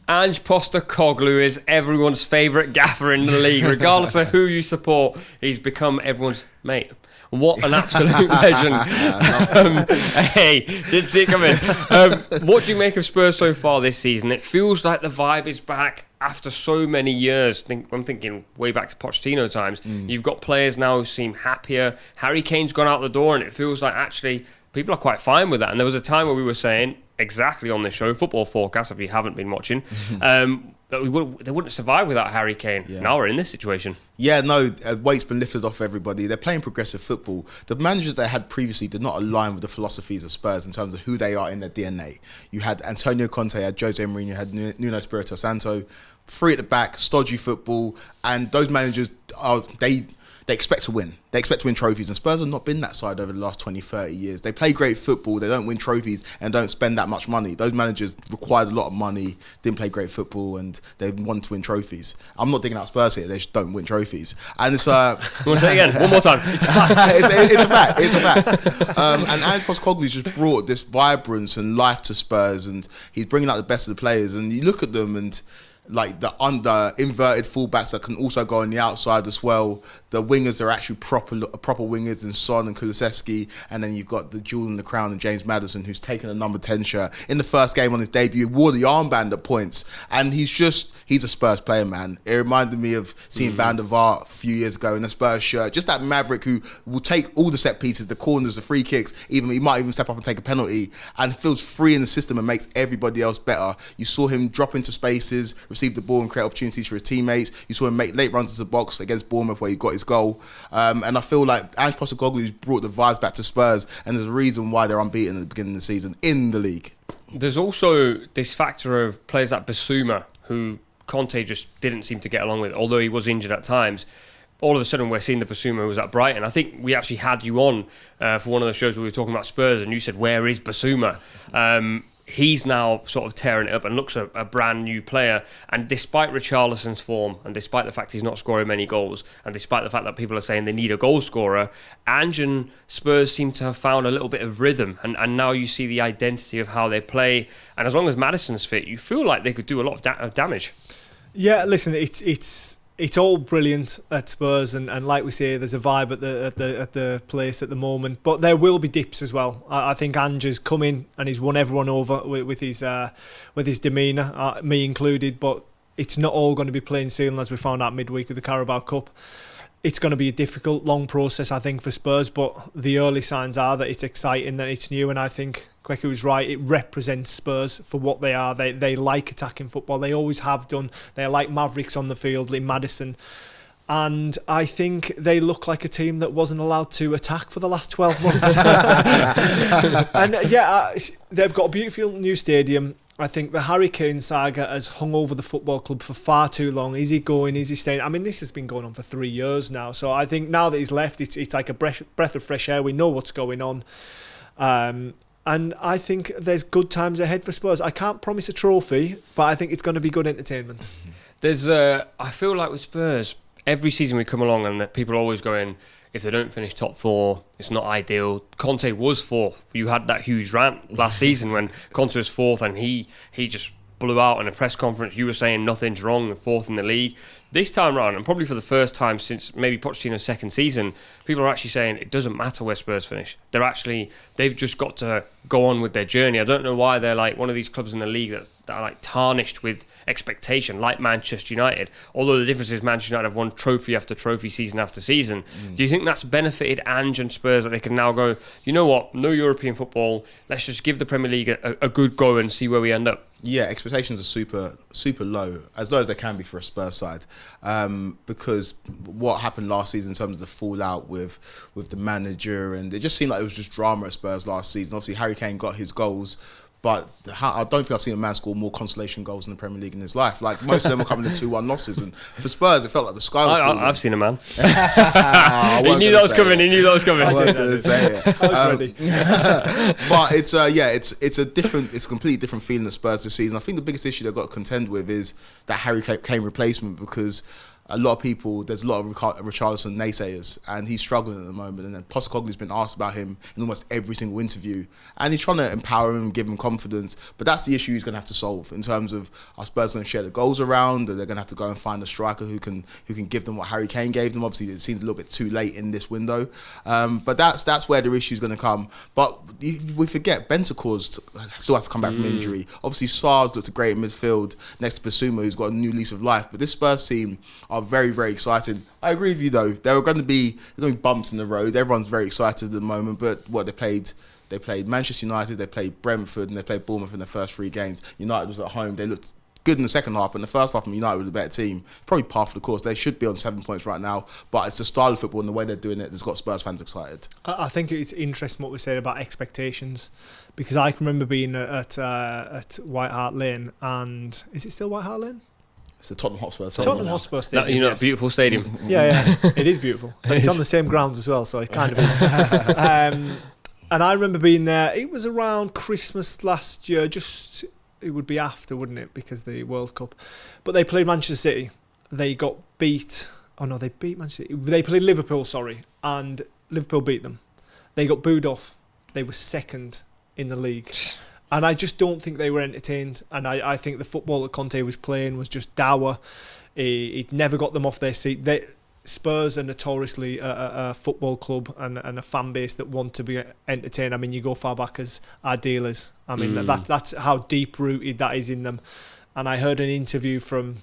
Ange Postecoglou is everyone's favourite gaffer in the league. Regardless of who you support, he's become everyone's mate. What an absolute legend. Hey, didn't see it coming. What do you make of Spurs so far this season? It feels like the vibe is back after so many years. I'm thinking way back to Pochettino times. You've got players now who seem happier. Harry Kane's gone out the door, and it feels like actually people are quite fine with that. And there was a time where we were saying, exactly on this show, Football Forecast, if you haven't been watching, that they wouldn't survive without Harry Kane. Yeah. Now we're in this situation. Yeah, no, weight's been lifted off everybody. They're playing progressive football. The managers they had previously did not align with the philosophies of Spurs in terms of who they are in their DNA. You had Antonio Conte, you had Jose Mourinho, you had Nuno Espirito Santo, three at the back, stodgy football, and those managers they expect to win. They expect to win trophies, and Spurs have not been that side over the last 20, 30 years. They play great football, they don't win trophies and don't spend that much money. Those managers required a lot of money, didn't play great football, and they wanted to win trophies. I'm not digging out Spurs here, they just don't win trophies. And it's... We'll say it again, one more time. It's a fact. It's a fact. And Ange Postecoglou's just brought this vibrance and life to Spurs, and he's bringing out the best of the players. And you look at them and... like the inverted fullbacks that can also go on the outside as well. The wingers are actually proper wingers in Son and Kulusevski, and then you've got the jewel in the crown and James Maddison, who's taken a number 10 shirt in the first game on his debut, wore the armband at points, and he's a Spurs player, man. It reminded me of seeing Van der Vaart a few years ago in a Spurs shirt, just that maverick who will take all the set pieces, the corners, the free kicks, he might even step up and take a penalty, and feels free in the system and makes everybody else better. You saw him drop into spaces, receive the ball and create opportunities for his teammates. You saw him make late runs into the box against Bournemouth where he got his goal. And I feel like Ange Postecoglou's brought the vibes back to Spurs, and there's a reason why they're unbeaten at the beginning of the season in the league. There's also this factor of players like Basuma, who Conte just didn't seem to get along with, although he was injured at times. All of a sudden we're seeing the Basuma who was at Brighton. I think we actually had you on for one of the shows where we were talking about Spurs, and you said, where is Basuma? He's now sort of tearing it up and looks a brand new player. And despite Richarlison's form, and despite the fact he's not scoring many goals, and despite the fact that people are saying they need a goal scorer, Ange and Spurs seem to have found a little bit of rhythm. And now you see the identity of how they play. And as long as Maddison's fit, you feel like they could do a lot of damage. Yeah, listen, it's all brilliant at Spurs, and like we say, there's a vibe at the place at the moment. But there will be dips as well. I think Ange has come in and he's won everyone over with his demeanour, me included. But it's not all going to be plain sailing, as we found out midweek with the Carabao Cup. It's going to be a difficult, long process, I think, for Spurs. But the early signs are that it's exciting, that it's new, and I think Kweku is right. It represents Spurs for what they are. They like attacking football. They always have done. They're like mavericks on the field, like Maddison. And I think they look like a team that wasn't allowed to attack for the last 12 months. And they've got a beautiful new stadium. I think the Harry Kane saga has hung over the football club for far too long. Is he going? Is he staying? I mean, this has been going on for 3 years now. So I think now that he's left, it's like a breath of fresh air. We know what's going on. And I think there's good times ahead for Spurs. I can't promise a trophy, but I think it's going to be good entertainment. I feel like with Spurs, every season we come along and that people are always going, if they don't finish top four, it's not ideal. Conte was fourth. You had that huge rant last season when Conte was fourth and he just blew out in a press conference. You were saying nothing's wrong, fourth in the league. This time around, and probably for the first time since maybe Pochettino's second season, people are actually saying it doesn't matter where Spurs finish. They've just got to go on with their journey. I don't know why they're like one of these clubs in the league that are like tarnished with expectation, like Manchester United. Although the difference is Manchester United have won trophy after trophy, season after season. Do you think that's benefited Ange and Spurs, that they can now go, you know what, no European football, let's just give the Premier League a good go and see where we end up? Yeah, expectations are super low as they can be for a Spurs side, because what happened last season in terms of the fallout with the manager, and it just seemed like it was just drama at Spurs last season. Obviously Harry Kane got his goals, but I don't think I've seen a man score more consolation goals in the Premier League in his life. Like, most of them were coming in 2-1 losses, and for Spurs it felt like the sky was falling. I've seen a man. He knew that was coming. I didn't say it. I was ready. But it's a completely different feeling at Spurs this season. I think the biggest issue they've got to contend with is that Harry Kane replacement, because a lot of people, there's a lot of Richarlison naysayers, and he's struggling at the moment. And then Postecoglou's been asked about him in almost every single interview, and he's trying to empower him, give him confidence. But that's the issue he's going to have to solve in terms of, are Spurs going to share the goals around? Or they're going to have to go and find a striker who can give them what Harry Kane gave them. Obviously, it seems a little bit too late in this window, but that's where the issue is going to come. But we forget Bentancur's still has to come back from injury. Obviously, Sarr's looked great in midfield next to Bissouma, who's got a new lease of life. But this Spurs team are very, very exciting. I agree with you though. There are going to be bumps in the road. Everyone's very excited at the moment. But what they played Manchester United, they played Brentford, and they played Bournemouth in the first 3 games. United was at home. They looked good in the second half, but in the first half, United was a better team. Probably par for the course. They should be on 7 points right now. But it's the style of football and the way they're doing it that's got Spurs fans excited. I think it's interesting what we said about expectations, because I can remember being at White Hart Lane, and is it still White Hart Lane? It's the Tottenham Hotspur. Tottenham Hotspur Stadium. You know, yes. Beautiful stadium. Yeah, it is beautiful. And it's on the same grounds as well, so it kind of is. And I remember being there. It was around Christmas last year. It would be after, wouldn't it? Because the World Cup. But they played Manchester City. They got beat. Oh no, they beat Manchester City. They played Liverpool, and Liverpool beat them. They got booed off. They were second in the league. And I just don't think they were entertained. And I think the football that Conte was playing was just dour. It never got them off their seat. Spurs are notoriously a football club and a fan base that want to be entertained. I mean, you go far back as our dealers. I mean, that's how deep-rooted that is in them. And I heard an interview from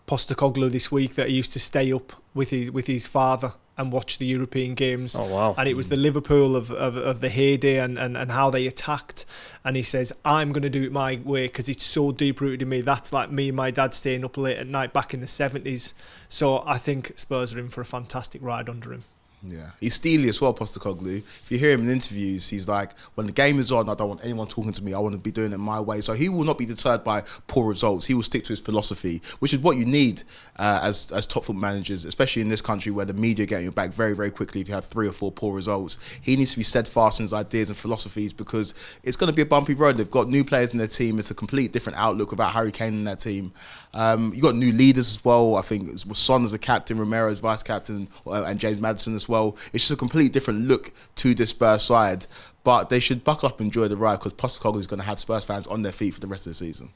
Postecoglou this week that he used to stay up with his father and watch the European games. Oh, wow. And it was the Liverpool of the heyday and how they attacked. And he says, I'm going to do it my way because it's so deep-rooted in me. That's like me and my dad staying up late at night back in the 70s. So I think Spurs are in for a fantastic ride under him. Yeah, he's steely as well, Postecoglou. If you hear him in interviews, he's like, when the game is on, I don't want anyone talking to me. I want to be doing it my way. So he will not be deterred by poor results. He will stick to his philosophy, which is what you need as top football managers, especially in this country where the media get your back very, very quickly if you have 3 or 4 poor results. He needs to be steadfast in his ideas and philosophies because it's going to be a bumpy road. They've got new players in their team. It's a complete different outlook without Harry Kane in their team. You've got new leaders as well. I think Son as a captain, Romero as vice captain, and James Maddison as well. It's just a completely different look to this Spurs side. But they should buckle up and enjoy the ride because Postecoglou is going to have Spurs fans on their feet for the rest of the season.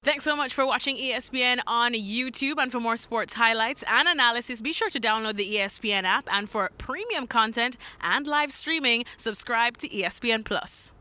Thanks so much for watching ESPN on YouTube. And for more sports highlights and analysis, be sure to download the ESPN app. And for premium content and live streaming, subscribe to ESPN Plus.